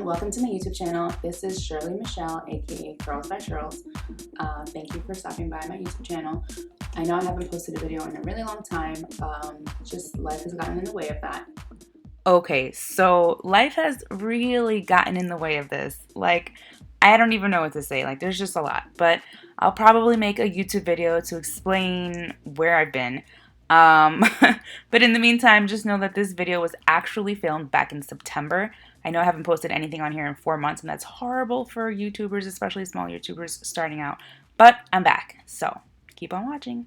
welcome to my YouTube channel. This is Shirley Michelle, aka Curls by Shirlz. Thank you for stopping by my YouTube channel. I know I haven't posted a video in a really long time, just life has gotten in the way of that. Okay, so life has really gotten in the way of this. I don't even know what to say. There's just a lot. But I'll probably make a YouTube video to explain where I've been. Um, but in the meantime, just know that this video was actually filmed back in September. I know I haven't posted anything on here in 4 months, and that's horrible for YouTubers, especially small YouTubers starting out. But I'm back, so keep on watching.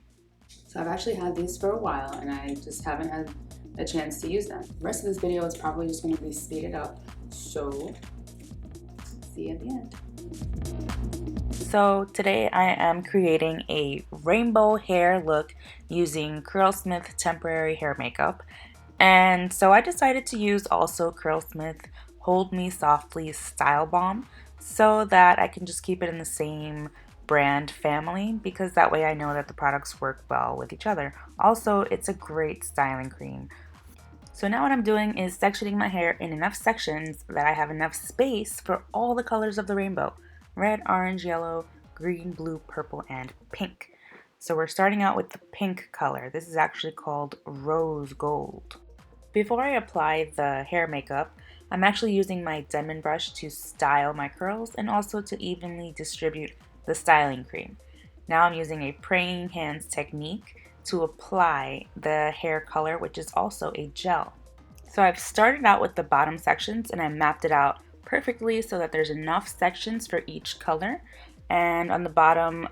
So I've actually had these for a while, and I just haven't had a chance to use them. The rest of this video is probably just going to be speeded up, so see you at the end. So today I am creating a rainbow hair look using curlsmith temporary hair makeup. And so I decided to use also curlsmith Hold Me Softly Style Balm so that I can just keep it in the same brand family, because that way I know that the products work well with each other. Also, it's a great styling cream. So now what I'm doing is sectioning my hair in enough sections that I have enough space for all the colors of the rainbow: red, orange, yellow, green, blue, purple, and pink. So we're starting out with the pink color. This is actually called rose gold. Before I apply the hair makeup, I'm actually using my diamond brush to style my curls and also to evenly distribute the styling cream. Now I'm using a praying hands technique to apply the hair color, which is also a gel. So I've started out with the bottom sections and I mapped it out perfectly so that there's enough sections for each color. And on the bottom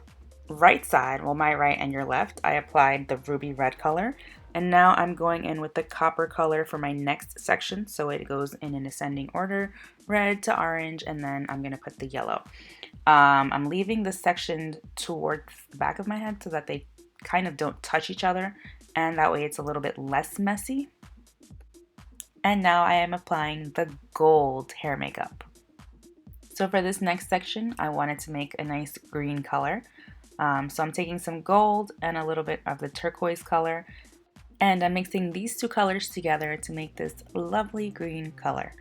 right side, well, my right and your left, I applied the ruby red color. And now I'm going in with the copper color for my next section. So it goes in an ascending order, red to orange, and then I'm going to put the yellow. I'm leaving the section towards the back of my head so that they kind of don't touch each other, and that way it's a little bit less messy. And now I am applying the gold hair makeup. So for this next section, I wanted to make a nice green color. So I'm taking some gold and a little bit of the turquoise color, and I'm mixing these two colors together to make this lovely green color.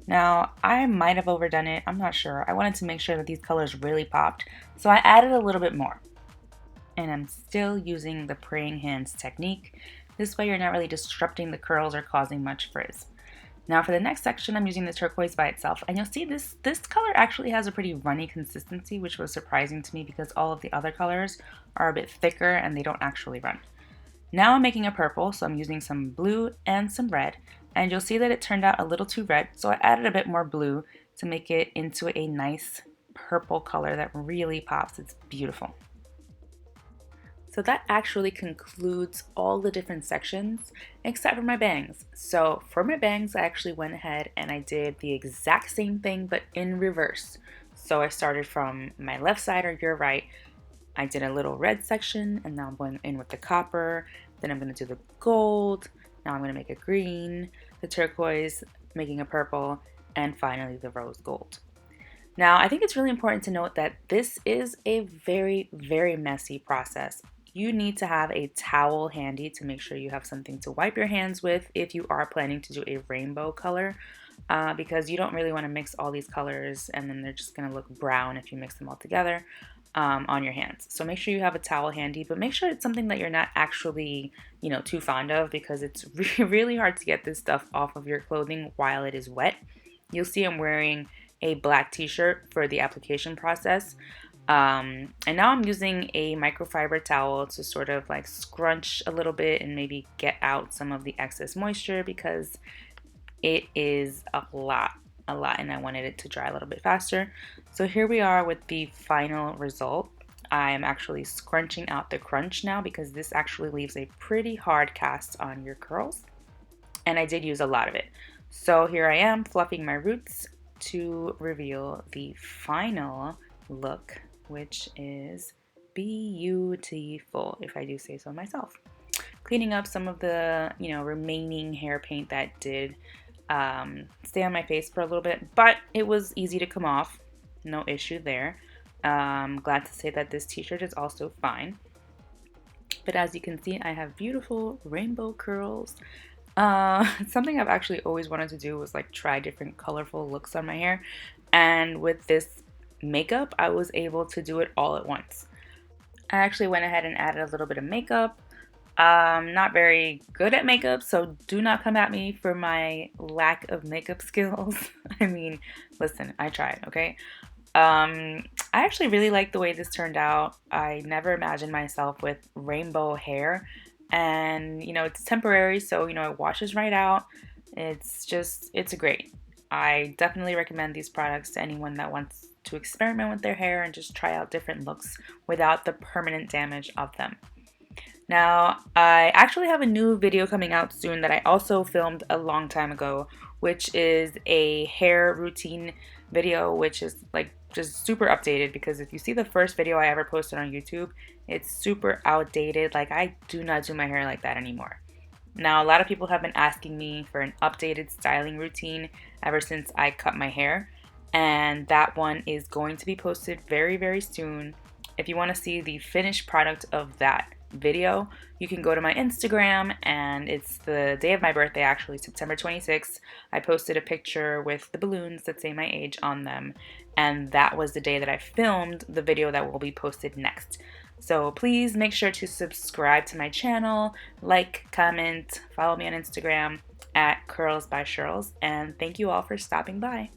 Now, I might have overdone it, I'm not sure. I wanted to make sure that these colors really popped, so I added a little bit more. And I'm still using the praying hands technique. This way you're not really disrupting the curls or causing much frizz. Now for the next section, I'm using the turquoise by itself, and you'll see this color actually has a pretty runny consistency, which was surprising to me because all of the other colors are a bit thicker and they don't actually run. Now I'm making a purple, so I'm using some blue and some red, and you'll see that it turned out a little too red, so I added a bit more blue to make it into a nice purple color that really pops. It's beautiful. So that actually concludes all the different sections except for my bangs. So for my bangs, I actually went ahead and I did the exact same thing but in reverse. So I started from my left side or your right. I did a little red section, and now I'm going in with the copper. Then I'm going to do the gold. Now I'm going to make a green, the turquoise, making a purple, and finally the rose gold. Now, I think it's really important to note that this is a very, very messy process. You need to have a towel handy to make sure you have something to wipe your hands with if you are planning to do a rainbow color, because you don't really want to mix all these colors and then they're just going to look brown if you mix them all together on your hands. So make sure you have a towel handy, but make sure it's something that you're not actually, too fond of, because it's really hard to get this stuff off of your clothing while it is wet. You'll see I'm wearing a black t-shirt for the application process. And now I'm using a microfiber towel to sort of scrunch a little bit and maybe get out some of the excess moisture, because it is a lot, and I wanted it to dry a little bit faster. So here we are with the final result. I am actually scrunching out the crunch now because this actually leaves a pretty hard cast on your curls, and I did use a lot of it. So here I am fluffing my roots to reveal the final look, which is beautiful, if I do say so myself. Cleaning up some of the remaining hair paint that did stay on my face for a little bit, but it was easy to come off, no issue there. Glad to say that this t-shirt is also fine. But as you can see, I have beautiful rainbow curls. Something I've actually always wanted to do was like try different colorful looks on my hair, and with this makeup, I was able to do it all at once. I actually went ahead and added a little bit of makeup. Not very good at makeup, so do not come at me for my lack of makeup skills. I mean, listen, I tried, okay? I actually really like the way this turned out. I never imagined myself with rainbow hair, and it's temporary, so it washes right out. It's great. I definitely recommend these products to anyone that wants to experiment with their hair and just try out different looks without the permanent damage of them. Now, I actually have a new video coming out soon that I also filmed a long time ago, which is a hair routine video, which is like just super updated because if you see the first video I ever posted on YouTube, it's super outdated. Like, I do not do my hair like that anymore. Now, a lot of people have been asking me for an updated styling routine ever since I cut my hair, and that one is going to be posted very, very soon. If you want to see the finished product of that video, you can go to my Instagram, and it's the day of my birthday, actually, September 26th. I posted a picture with the balloons that say my age on them, and that was the day that I filmed the video that will be posted next. So please make sure to subscribe to my channel, like, comment, follow me on Instagram at curlsbyshirlz, and thank you all for stopping by.